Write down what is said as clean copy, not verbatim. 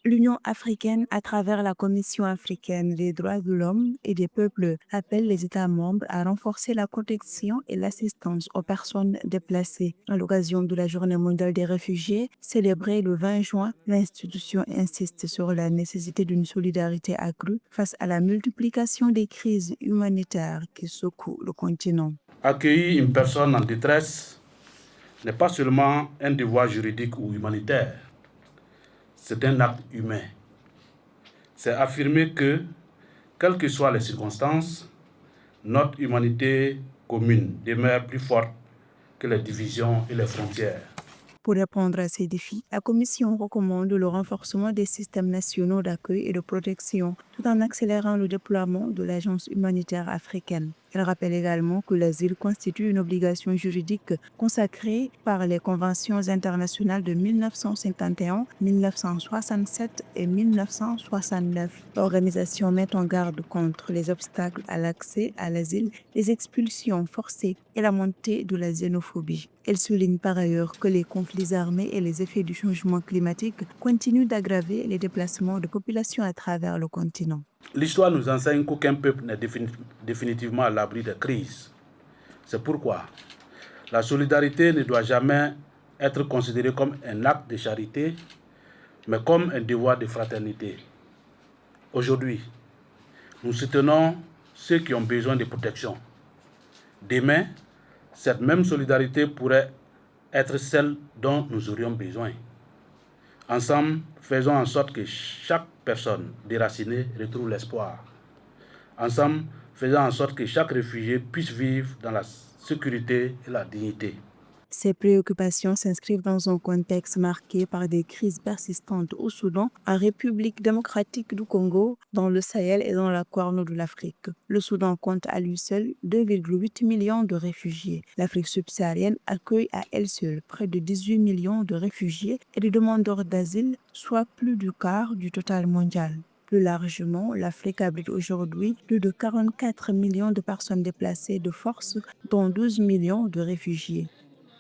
L'Union africaine, à travers la Commission africaine des droits de l'homme et des peuples, appelle les États membres à renforcer la protection et l'assistance aux personnes déplacées. À l'occasion de la Journée mondiale des réfugiés, célébrée le 20 juin, l'institution insiste sur la nécessité d'une solidarité accrue face à la multiplication des crises humanitaires qui secouent le continent. Accueillir une personne en détresse n'est pas seulement un devoir juridique ou humanitaire, c'est un acte humain. C'est affirmer que, quelles que soient les circonstances, notre humanité commune demeure plus forte que les divisions et les frontières. Pour répondre à ces défis, la Commission recommande le renforcement des systèmes nationaux d'accueil et de protection, tout en accélérant le déploiement de l'Agence humanitaire africaine. Elle rappelle également que l'asile constitue une obligation juridique consacrée par les conventions internationales de 1951, 1967 et 1969. L'organisation met en garde contre les obstacles à l'accès à l'asile, les expulsions forcées et la montée de la xénophobie. Elle souligne par ailleurs que les conflits armés et les effets du changement climatique continuent d'aggraver les déplacements de populations à travers le continent. L'histoire nous enseigne qu'aucun peuple n'est définitivement à l'abri des crises. C'est pourquoi la solidarité ne doit jamais être considérée comme un acte de charité, mais comme un devoir de fraternité. Aujourd'hui, nous soutenons ceux qui ont besoin de protection. Demain, cette même solidarité pourrait être celle dont nous aurions besoin. Ensemble, faisons en sorte que chaque personne déracinée retrouve l'espoir. Ensemble, faisons en sorte que chaque réfugié puisse vivre dans la sécurité et la dignité. Ces préoccupations s'inscrivent dans un contexte marqué par des crises persistantes au Soudan, en République démocratique du Congo, dans le Sahel et dans la Corne de l'Afrique. Le Soudan compte à lui seul 2,8 millions de réfugiés. L'Afrique subsaharienne accueille à elle seule près de 18 millions de réfugiés et de demandeurs d'asile, soit plus du quart du total mondial. Plus largement, l'Afrique abrite aujourd'hui plus de 44 millions de personnes déplacées de force, dont 12 millions de réfugiés.